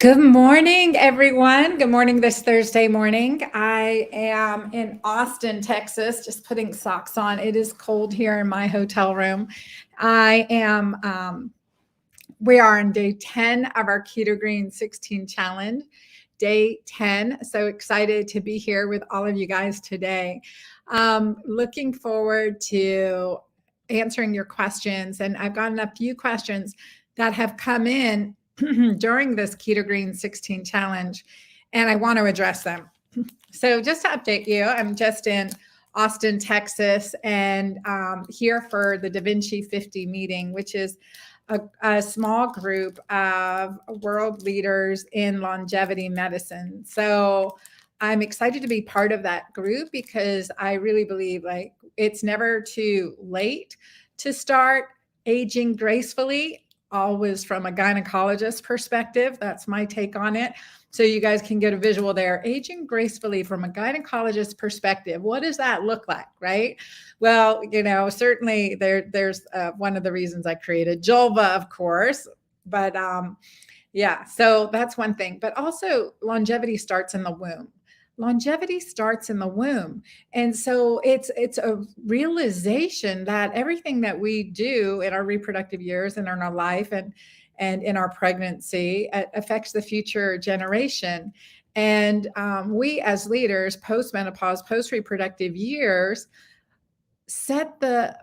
Good morning, everyone. Good morning this Thursday morning. I am in Austin, Texas, just putting socks on. It is cold here in my hotel room. We are on day 10 of our KG16 challenge, day 10. So excited to be here with all of you guys today. Looking forward to answering your questions. And I've gotten a few questions that have come in during this KG16 challenge, and I want to address them. So just to update you, I'm just in Austin, Texas, and here for the Da Vinci 50 meeting, which is a small group of world leaders in longevity medicine. So I'm excited to be part of that group because I really believe like it's never too late to start aging gracefully, always from a gynecologist perspective. That's my take on it. So you guys can get a visual there. Aging gracefully from a gynecologist perspective. What does that look like, right? Well, certainly there's one of the reasons I created Julva, of course. But yeah, so that's one thing. But also longevity starts in the womb. Longevity starts in the womb. And so it's a realization that everything that we do in our reproductive years and in our life and in our pregnancy affects the future generation. And we as leaders, post-menopause, post-reproductive years, set the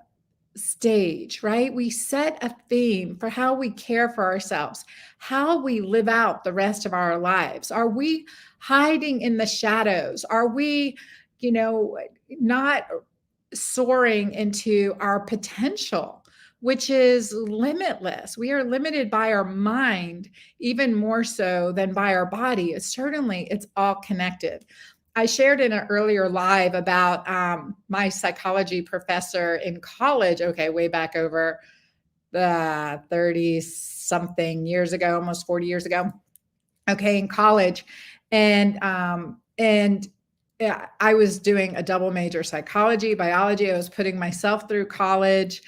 stage, right? We set a theme for how we care for ourselves, how we live out the rest of our lives. Are we hiding in the shadows? Are we, not soaring into our potential, which is limitless? We are limited by our mind, even more so than by our body. Certainly, it's all connected. I shared in an earlier live about my psychology professor in college, way back over the 30 something years ago, almost 40 years ago, in college. And I was doing a double major, psychology, biology. I was putting myself through college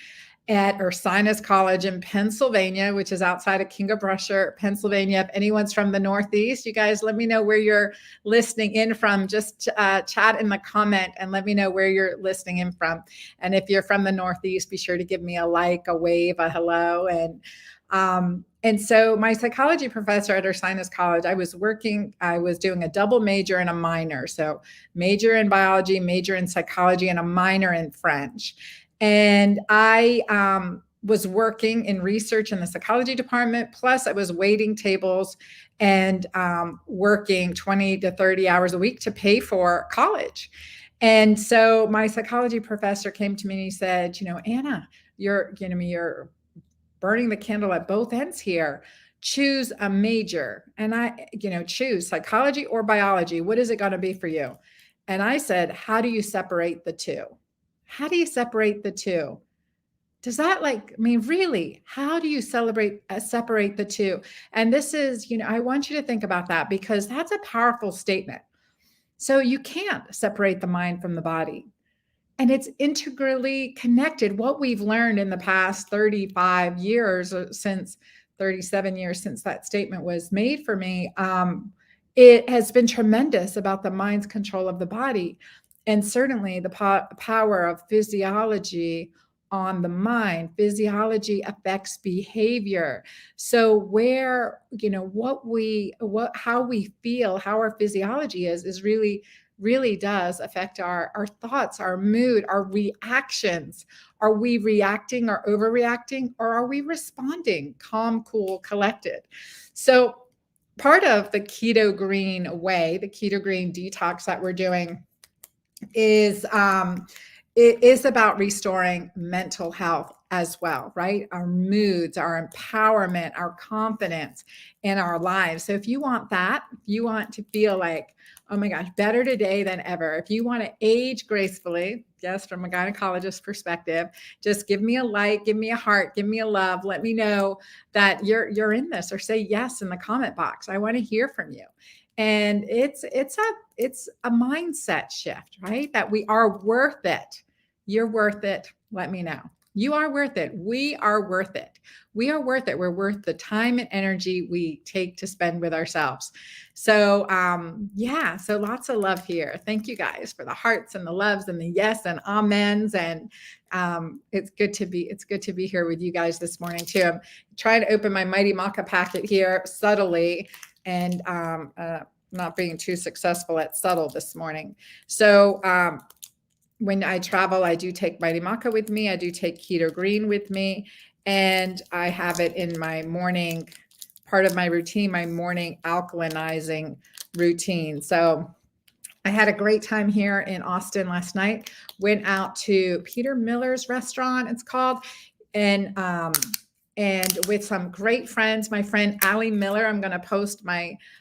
at Ursinus College in Pennsylvania, which is outside of King of Prussia, Pennsylvania. If anyone's from the Northeast, you guys let me know where you're listening in from. Just chat in the comment and let me know where you're listening in from. And if you're from the Northeast, be sure to give me a like, a wave, a hello. And so my psychology professor at Ursinus College, I was doing a double major and a minor. So major in biology, major in psychology, and a minor in French. And I was working in research in the psychology department. Plus, I was waiting tables and working 20 to 30 hours a week to pay for college. And so my psychology professor came to me and he said, Anna, you're burning the candle at both ends here. Choose a major. And I, choose psychology or biology. What is it going to be for you? And I said, how do you separate the two? How do you separate the two? Does that really, how do you separate the two? And this is, I want you to think about that because that's a powerful statement. So you can't separate the mind from the body. And it's integrally connected. What we've learned in the past 35 years, since 37 years since that statement was made for me, it has been tremendous about the mind's control of the body. And certainly the power of physiology on the mind. Physiology affects behavior. So how we feel, how our physiology is really does affect our thoughts, our mood, our reactions. Are we reacting or overreacting, or are we responding calm, cool, collected? So part of the keto green way, the keto green detox that we're doing is it is about restoring mental health as well, right? Our moods, our empowerment, our confidence in our lives. So if you want that, if you want to feel like, oh my gosh, better today than ever, if you want to age gracefully, yes, from a gynecologist perspective, just give me a like, give me a heart, give me a love. Let me know that you're in this, or say yes in the comment box. I want to hear from you. And it's a mindset shift, right? That we are worth it. You're worth it. Let me know. You are worth it. We are worth it. We are worth it. We're worth the time and energy we take to spend with ourselves. So, yeah, so lots of love here. Thank you guys for the hearts and the loves and the yes and amens. And it's good to be here with you guys this morning too. I'm trying to open my Mighty Maca packet here subtly and not being too successful at subtle this morning. So, when I travel, I do take Mighty Maca with me. I do take Keto Green with me, and I have it in my morning, part of my routine, my morning alkalinizing routine. So I had a great time here in Austin last night. Went out to Peter Miller's restaurant, it's called, and with some great friends. My friend Allie Miller, I'm going to post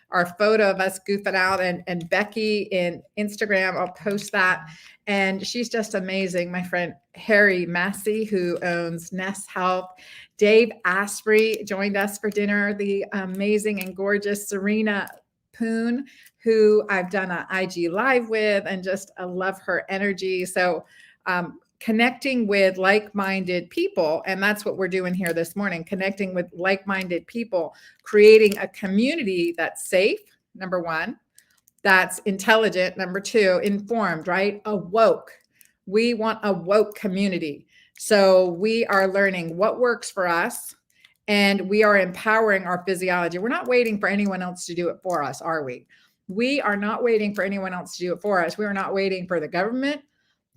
our photo of us goofing out, and Becky in Instagram, I'll post that. And she's just amazing. My friend Harry Massey, who owns Nest Health. Dave Asprey joined us for dinner. The amazing and gorgeous Serena Poon, who I've done an IG live with, and just I love her energy. So connecting with like-minded people, and that's what we're doing here this morning, connecting with like-minded people, creating a community that's safe, number one, that's intelligent, number two, informed, right? Awoke. We want a woke community. So we are learning what works for us, and we are empowering our physiology. We're not waiting for anyone else to do it for us, are we? We are not waiting for anyone else to do it for us. We are not waiting for the government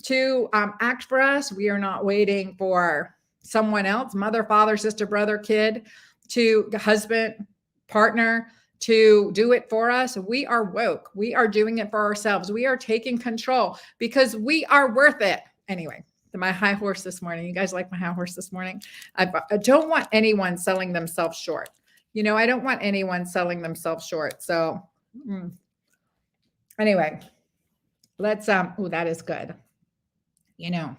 to act for us. We are not waiting for someone else, mother, father, sister, brother, kid, to husband, partner, to do it for us. We are woke. We are doing it for ourselves. We are taking control because we are worth it. Anyway, my high horse this morning. You guys like my high horse this morning? I don't want anyone selling themselves short. I don't want anyone selling themselves short. So anyway, let's, oh, that is good. I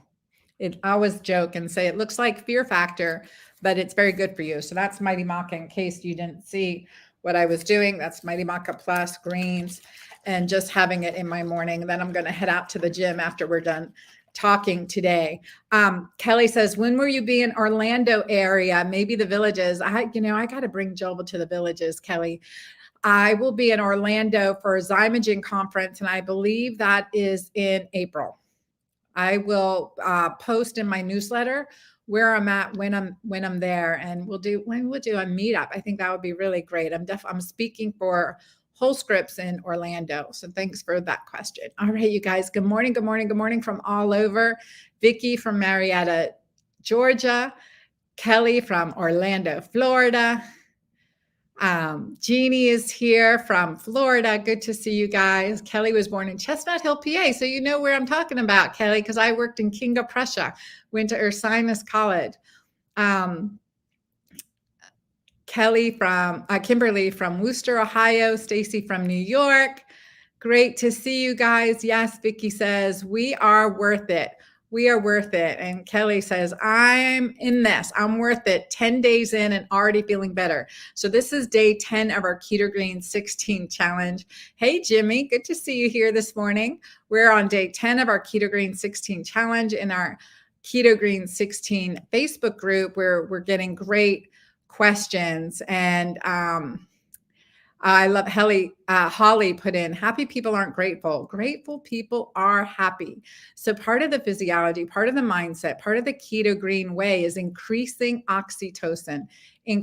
always joke and say it looks like Fear Factor, but it's very good for you. So that's Mighty Maca, in case you didn't see what I was doing. That's Mighty Maca Plus greens, and just having it in my morning. Then I'm going to head out to the gym after we're done talking today. Kelly says, when will you be in Orlando area? Maybe the Villages. I got to bring Joel to the Villages, Kelly. I will be in Orlando for a Zymogen conference, and I believe that is in April. I will post in my newsletter where I'm at when I'm there, and we'll do a meetup. I think that would be really great. I'm speaking for Whole Scripts in Orlando. So thanks for that question. All right, you guys. Good morning. Good morning. Good morning from all over. Vicky from Marietta, Georgia. Kelly from Orlando, Florida. Jeannie is here from Florida. Good to see you guys. Kelly was born in Chestnut Hill, PA. So you know where I'm talking about, Kelly, because I worked in King of Prussia, went to Ursinus College. Kimberly from Worcester, Ohio. Stacy from New York. Great to see you guys. Yes, Vicky says, we are worth it. We are worth it. And Kelly says, I'm in this. I'm worth it. 10 days in and already feeling better. So this is day 10 of our Keto Green 16 challenge. Hey, Jimmy, good to see you here this morning. We're on day 10 of our Keto Green 16 challenge in our Keto Green 16 Facebook group, where we're getting great questions. And I love Holly put in, happy people aren't grateful. Grateful people are happy. So part of the physiology, part of the mindset, part of the Keto Green way is increasing oxytocin. We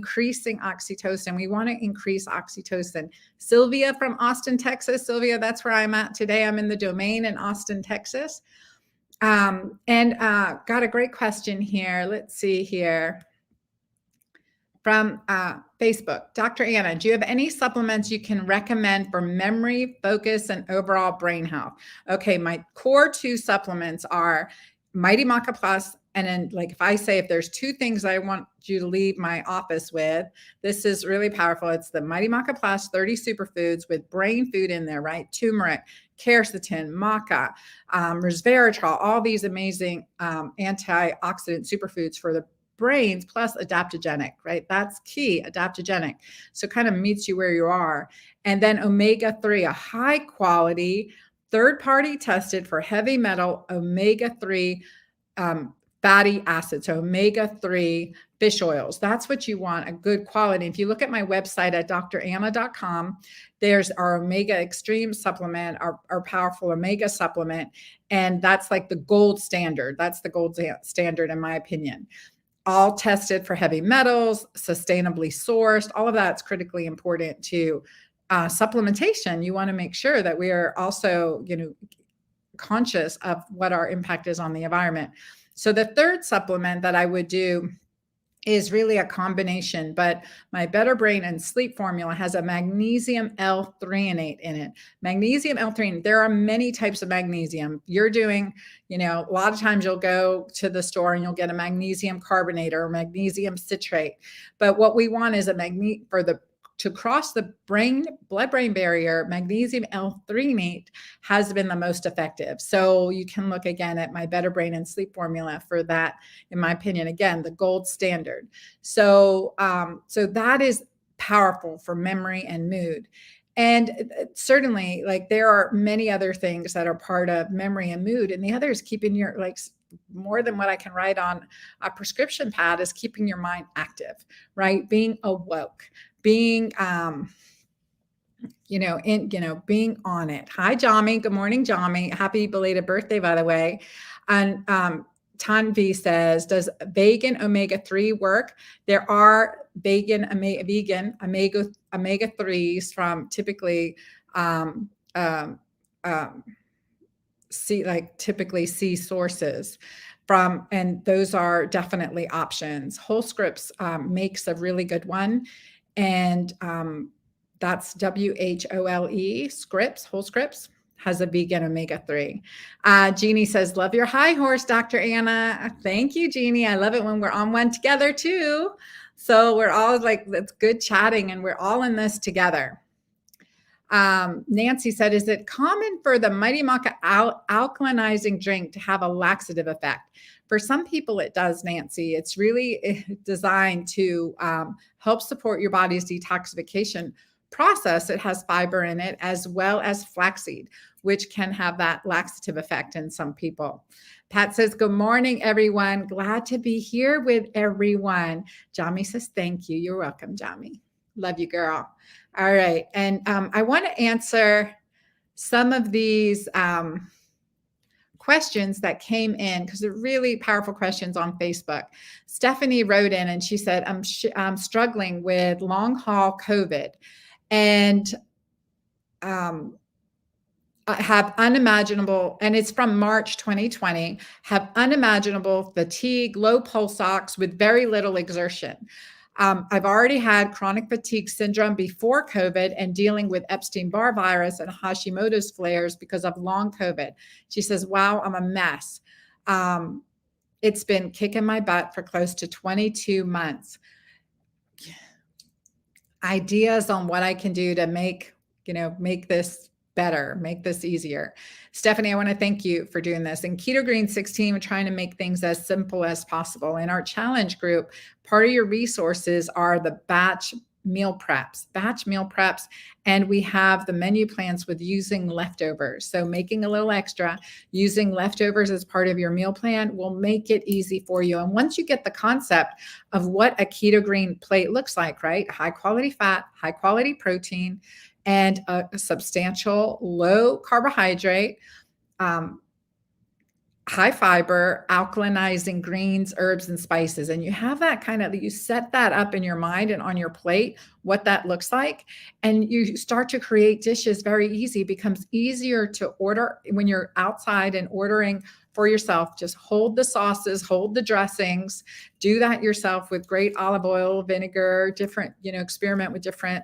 want to increase oxytocin. Sylvia from Austin, Texas. Sylvia, that's where I'm at today. I'm in the domain in Austin, Texas. Got a great question here. Let's see here. From Facebook, Dr. Anna, do you have any supplements you can recommend for memory, focus, and overall brain health? Okay, my core 2 supplements are Mighty Maca Plus, and then if there's 2 things I want you to leave my office with, this is really powerful. It's the Mighty Maca Plus 30 superfoods with brain food in there, right? Turmeric, quercetin, maca, resveratrol, all these amazing antioxidant superfoods for the brains, plus adaptogenic, right? That's key, adaptogenic. So kind of meets you where you are. And then omega-3, a high quality, third-party tested for heavy metal omega-3 fatty acids, so omega-3 fish oils. That's what you want, a good quality. If you look at my website at dranna.com, there's our Omega Extreme supplement, our powerful Omega supplement, and that's like the gold standard. That's the gold standard, in my opinion. All tested for heavy metals, sustainably sourced. All of that's critically important to supplementation. You want to make sure that we are also, conscious of what our impact is on the environment. So the third supplement that I would do is really a combination, but my Better Brain and Sleep formula has a magnesium L-threonate in it. Magnesium L-threonate, there are many types of magnesium. You're doing, a lot of times you'll go to the store and you'll get a magnesium carbonate or magnesium citrate. But what we want is to cross the blood-brain barrier, magnesium L-threonate has been the most effective. So you can look again at my Better Brain and Sleep formula for that, in my opinion, again, the gold standard. So that is powerful for memory and mood. And certainly, like, there are many other things that are part of memory and mood. And the other is keeping your, more than what I can write on a prescription pad, is keeping your mind active, right? Being awoke, being, being on it. Hi, Jami. Good morning, Jami. Happy belated birthday, by the way. And Tanvi says, does vegan omega-3 work? There are vegan omega-3s from typically sea sources and those are definitely options. Whole Scripts makes a really good one. And that's WHOLE Scripts, Whole Scripts has a vegan omega-3. Jeannie says, love your high horse, Dr. Anna. Thank you, Jeannie. I love it when we're on one together too. So we're all it's good chatting and we're all in this together. Nancy said, is it common for the Mighty Maca alkalinizing drink to have a laxative effect? For some people it does, Nancy. It's really designed to help support your body's detoxification process. It has fiber in it as well as flaxseed, which can have that laxative effect in some people. Pat says, good morning, everyone. Glad to be here with everyone. Jami says, thank you. You're welcome, Jami. Love you, girl. All right. And I want to answer some of these questions that came in because they're really powerful questions on Facebook. Stephanie wrote in and she said, I'm struggling with long haul COVID and I have unimaginable, and it's from March 2020, have unimaginable fatigue, low pulse ox with very little exertion. I've already had chronic fatigue syndrome before COVID and dealing with Epstein-Barr virus and Hashimoto's flares because of long COVID. She says, wow, I'm a mess. It's been kicking my butt for close to 22 months. Ideas on what I can do to make this better, make this easier. Stephanie, I want to thank you for doing this. In KG16, we're trying to make things as simple as possible. In our challenge group, part of your resources are the batch meal preps, and we have the menu plans with using leftovers. So making a little extra, using leftovers as part of your meal plan will make it easy for you. And once you get the concept of what a keto green plate looks like, right? High quality fat, high quality protein, and a substantial low carbohydrate, high fiber, alkalinizing greens, herbs, and spices. And you have that you set that up in your mind and on your plate, what that looks like. And you start to create dishes very easy. It becomes easier to order when you're outside and ordering for yourself. Just hold the sauces, hold the dressings, do that yourself with great olive oil, vinegar, different, experiment with different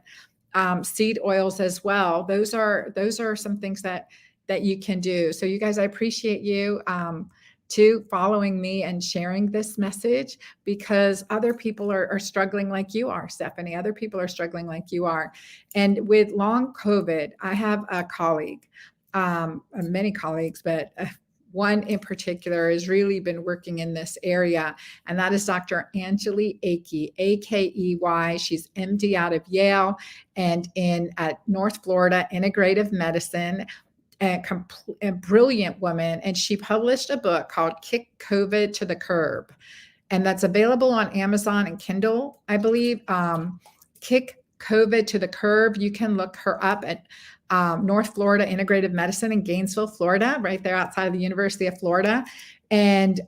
seed oils as well. Those are some things that you can do. So you guys, I appreciate you too following me and sharing this message because other people are struggling like you are, Stephanie. Other people are struggling like you are. And with long COVID, I have a colleague, many colleagues, but one in particular has really been working in this area, and that is Dr. Anjali Akey, A-K-E-Y. She's MD out of Yale and at North Florida Integrative Medicine. a brilliant woman, and she published a book called Kick COVID to the Curb, and that's available on Amazon and Kindle, I believe. Kick COVID to the Curb. You can look her up at North Florida Integrative Medicine in Gainesville, Florida, right there outside of the University of Florida. And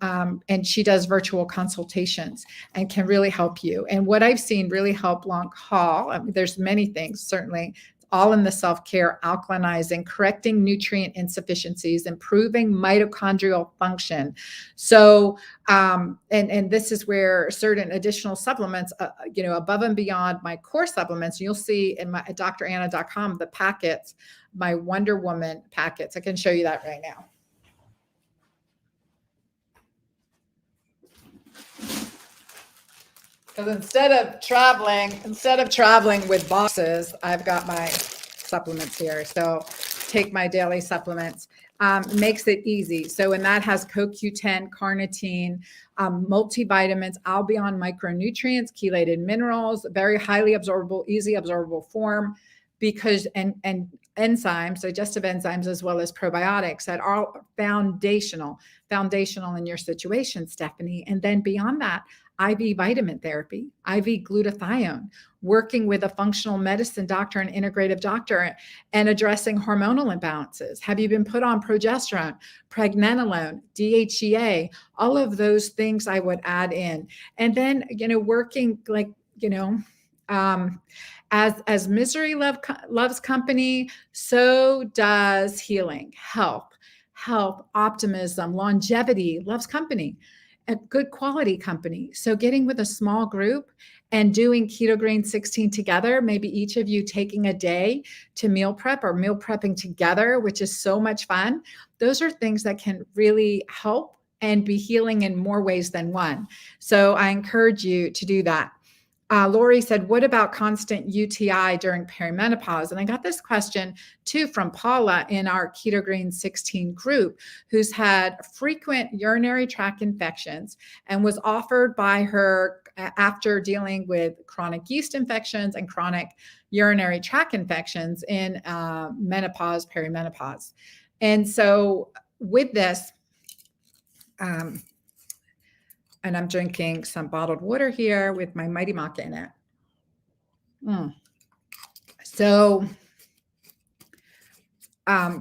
she does virtual consultations and can really help you. And what I've seen really help long haul, I mean, there's many things, certainly, all in the self-care: alkalinizing, correcting nutrient insufficiencies, improving mitochondrial function. So, and this is where certain additional supplements, above and beyond my core supplements, you'll see in my dranna.com, the packets, my Wonder Woman packets. I can show you that right now. Because instead of traveling with boxes, I've got my supplements here. So take my daily supplements. Makes it easy. So, and that has CoQ10, carnitine, multivitamins, albion micronutrients, chelated minerals, very highly absorbable, easy absorbable form, because and enzymes, digestive enzymes, as well as probiotics that are foundational in your situation, Stephanie. And then beyond that, IV vitamin therapy, IV glutathione, working with a functional medicine doctor and integrative doctor and addressing hormonal imbalances. Have you been put on progesterone, pregnenolone, DHEA, all of those things I would add in. And then, working as misery loves company, so does healing, health, optimism, longevity loves company. A good quality company. So getting with a small group and doing KG16 together, maybe each of you taking a day to meal prep or meal prepping together, which is so much fun. Those are things that can really help and be healing in more ways than one. So I encourage you to do that. Lori said, what about constant UTI during perimenopause? And I got this question too from Paula in our KG16 group, who's had frequent urinary tract infections and was offered by her after dealing with chronic yeast infections and chronic urinary tract infections in menopause, perimenopause. And so with this, and I'm drinking some bottled water here with my Mighty Maca in it. So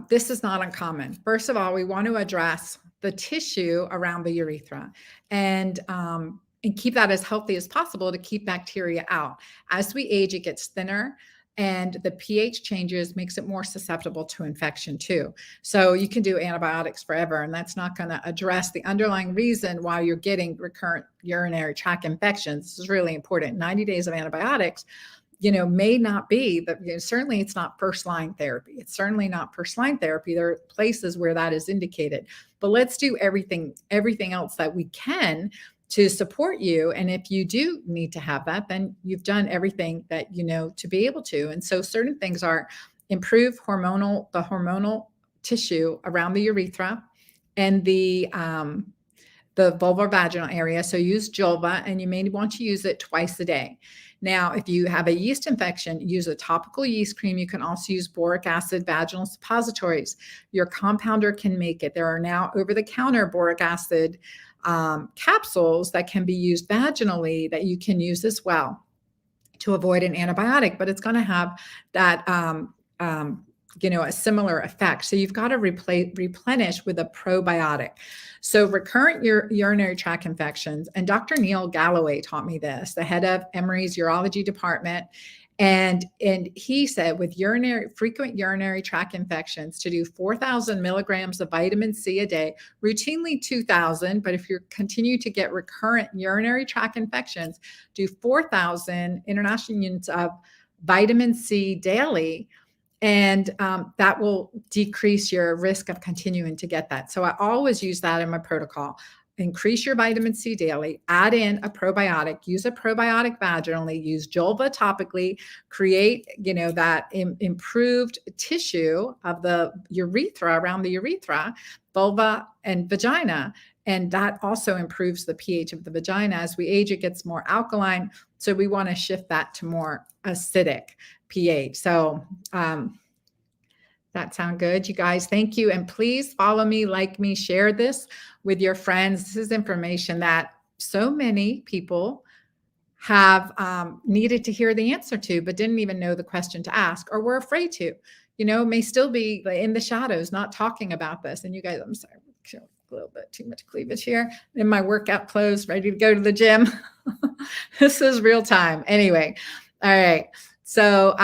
this is not uncommon. First of all, we want to address the tissue around the urethra and keep that as healthy as possible to keep bacteria out. As we age, it gets thinner, and the pH changes, makes it more susceptible to infection too. So you can do antibiotics forever, and that's not going to address the underlying reason why you're getting recurrent urinary tract infections. This is really important. 90 days of antibiotics, may not be that, certainly it's not first line therapy. It's certainly not first line therapy. There are places where that is indicated, but let's do everything else that we can to support you. And if you do need to have that, then you've done everything that to be able to. And so certain things are improve the hormonal tissue around the urethra and the vulvovaginal area. So use Julva, and you may want to use it twice a day. Now, if you have a yeast infection, use a topical yeast cream. You can also use boric acid vaginal suppositories. Your compounder can make it. There are now over-the-counter boric acid capsules that can be used vaginally that you can use as well to avoid an antibiotic, but it's going to have that a similar effect. So you've got to replenish with a probiotic. So recurrent urinary tract infections, and Dr. Neil Galloway taught me this, the head of Emory's urology department. And he said with frequent urinary tract infections to do 4,000 milligrams of vitamin C a day, routinely 2,000. But if you continue to get recurrent urinary tract infections, do 4,000 international units of vitamin C daily. And that will decrease your risk of continuing to get that. So I always use that in my protocol. Increase your vitamin C daily, add in a probiotic, use a probiotic vaginally, use Julva topically, create, that improved tissue of the urethra, around the urethra, vulva and vagina. And that also improves the pH of the vagina. As we age, it gets more alkaline. So we want to shift that to more acidic pH. So That sound good, you guys? Thank you. And please follow me, like me, share this with your friends. This is information that so many people have needed to hear the answer to, but didn't even know the question to ask or were afraid to, may still be in the shadows, not talking about this. And you guys, I'm sorry, a little bit too much cleavage here in my workout clothes, ready to go to the gym. This is real time. Anyway. All right. So,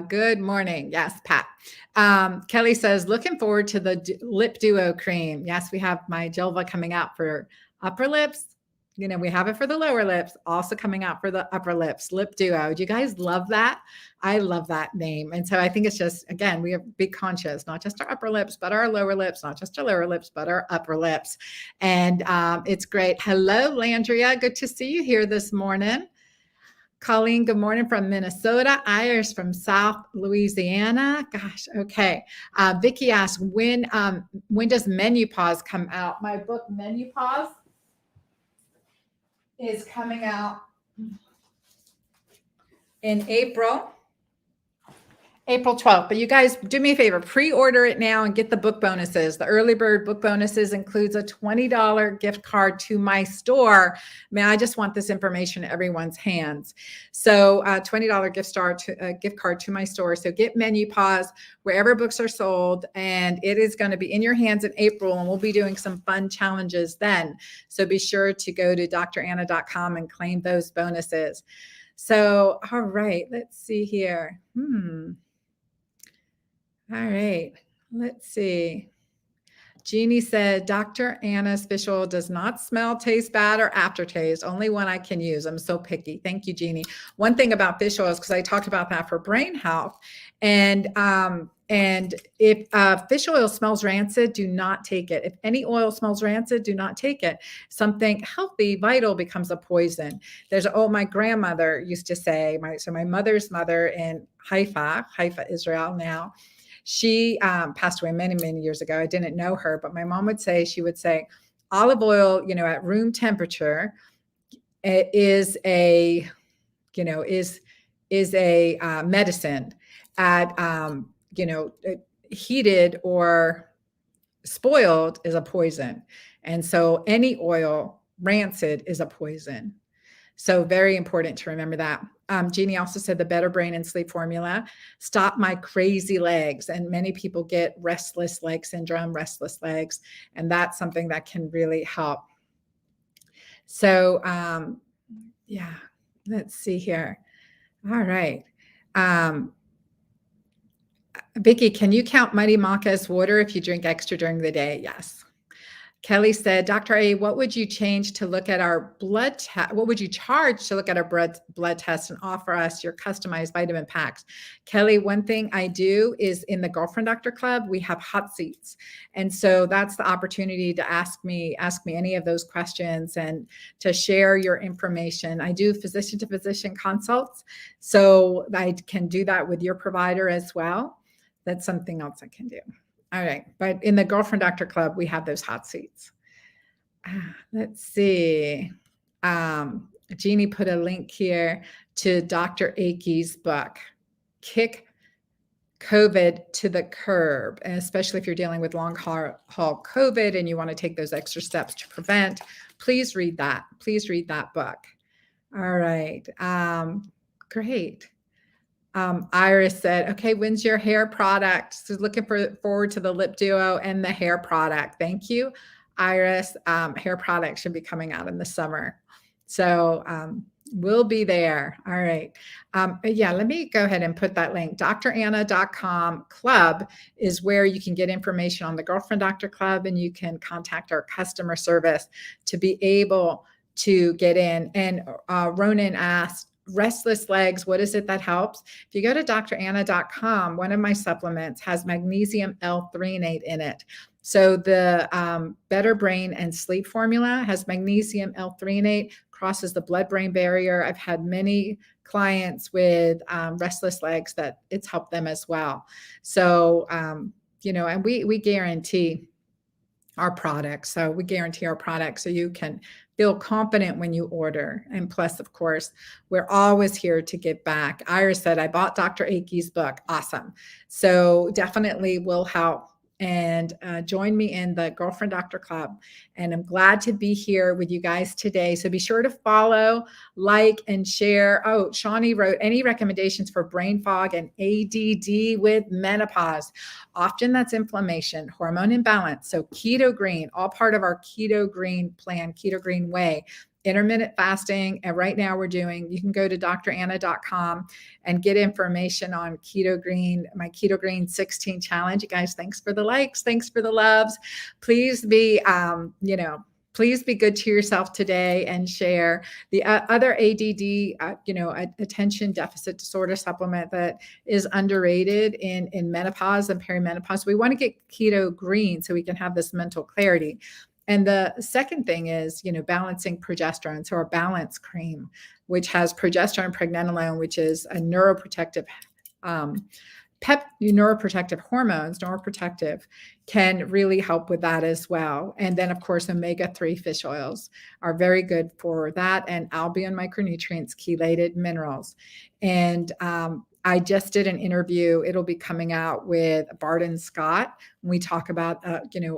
good morning. Yes, Pat. Kelly says, looking forward to the lip duo cream. Yes, we have my Jelva coming out for upper lips. We have it for the lower lips, also coming out for the upper lips, lip duo. Do you guys love that? I love that name. And so I think it's just, again, we have to be conscious, not just our upper lips, but our lower lips, not just our lower lips, but our upper lips. And it's great. Hello, Landria. Good to see you here this morning. Colleen, good morning from Minnesota. Iris from South Louisiana. Gosh, okay. Vicki asked, when does Menopause come out? My book, Menopause, is coming out in April 12th. But you guys, do me a favor, pre-order it now and get the book bonuses. The early bird book bonuses includes a $20 gift card to my store. I just want this information in everyone's hands. So $20 gift card to my store. So get Menopause wherever books are sold, and it is going to be in your hands in April, and we'll be doing some fun challenges then. So be sure to go to dranna.com and claim those bonuses. So, all right, let's see here. All right, let's see. Jeannie said, Dr. Anna's fish oil does not smell, taste bad, or aftertaste. Only one I can use. I'm so picky. Thank you, Jeannie. One thing about fish oils, because I talked about that for brain health, and if fish oil smells rancid, do not take it. If any oil smells rancid, do not take it. Something healthy, vital becomes a poison. My grandmother used to say, my mother's mother in Haifa, Israel now, she passed away many, many years ago. I didn't know her, but my mom would say, olive oil, at room temperature is a medicine. At, heated or spoiled is a poison. And so any oil, rancid, is a poison. So very important to remember that. Jeannie also said the Better Brain and Sleep formula. Stop my crazy legs. And many people get restless leg syndrome, restless legs. And that's something that can really help. So yeah, let's see here. All right. Vicki, can you count Mighty Maca as water if you drink extra during the day? Yes. Kelly said, Dr. A, what would you change to look at our blood test? What would you charge to look at our blood test and offer us your customized vitamin packs? Kelly, one thing I do is in the Girlfriend Doctor Club, we have hot seats. And so that's the opportunity to ask me any of those questions and to share your information. I do physician to physician consults. So I can do that with your provider as well. That's something else I can do. All right. But in the Girlfriend Doctor Club, we have those hot seats. Let's see. Jeannie put a link here to Dr. Akey's book, Kick COVID to the Curb, and especially if you're dealing with long haul COVID and you want to take those extra steps to prevent, please read that. Please read that book. All right. Great. Iris said, okay, when's your hair product? So looking forward to the lip duo and the hair product. Thank you, Iris. Hair product should be coming out in the summer. So we'll be there. All right. Yeah, let me go ahead and put that link. dranna.com club is where you can get information on the Girlfriend Doctor Club, and you can contact our customer service to be able to get in. And Ronan asked, restless legs, what is it that helps? If you go to dranna.com, one of my supplements has magnesium L-threonate in it. So the Better Brain and Sleep formula has magnesium L-threonate, crosses the blood-brain barrier. I've had many clients with restless legs that it's helped them as well. So, and we guarantee our products. So we guarantee our products so you can feel confident when you order. And plus, of course, we're always here to give back. Iris said, I bought Dr. Akey's book. Awesome. So definitely will help. And join me in the Girlfriend Doctor Club. And I'm glad to be here with you guys today. So be sure to follow, like, and share. Oh, Shawnee wrote, any recommendations for brain fog and ADD with menopause? Often that's inflammation, hormone imbalance. So keto green, all part of our keto green plan, keto green way. Intermittent fasting. And right now you can go to dranna.com and get information on keto green, my keto green 16 challenge. You guys, thanks for the likes. Thanks for the loves. Please be, please be good to yourself today and share the other ADD, attention deficit disorder supplement that is underrated in menopause and perimenopause. We want to get keto green so we can have this mental clarity. And the second thing is, balancing progesterone. So our balance cream, which has progesterone, pregnenolone, which is a neuroprotective, neuroprotective hormones, neuroprotective, can really help with that as well. And then, of course, omega-3 fish oils are very good for that, and albion micronutrients, chelated minerals. And I just did an interview. It'll be coming out with Barton Scott. We talk about,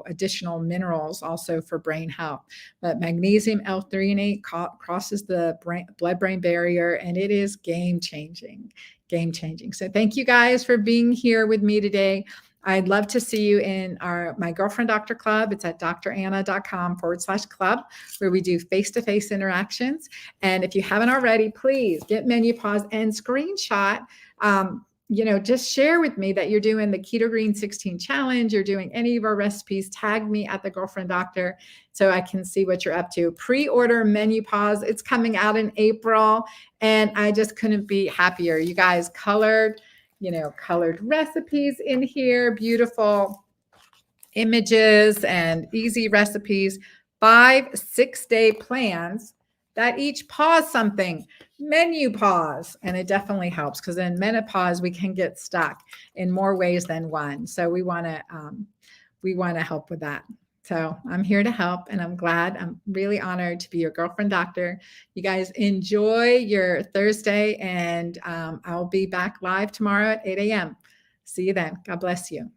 additional minerals also for brain health. But magnesium L-threonate crosses the blood-brain barrier, and it is game-changing. So thank you guys for being here with me today. I'd love to see you in my Girlfriend Doctor Club. It's at dranna.com/club, where we do face-to-face interactions. And if you haven't already, please get Menopause and screenshot. Just share with me that you're doing the Keto Green 16 challenge. You're doing any of our recipes. Tag me at the Girlfriend Doctor so I can see what you're up to. Pre-order Menopause. It's coming out in April, and I just couldn't be happier. You guys, colored recipes in here, beautiful images and easy recipes, 5 6-day plans that each pause something. Menu pause. And it definitely helps, because in menopause, we can get stuck in more ways than one. So we want to help with that. So I'm here to help, and I'm really honored to be your Girlfriend Doctor. You guys enjoy your Thursday, and I'll be back live tomorrow at 8 a.m. See you then. God bless you.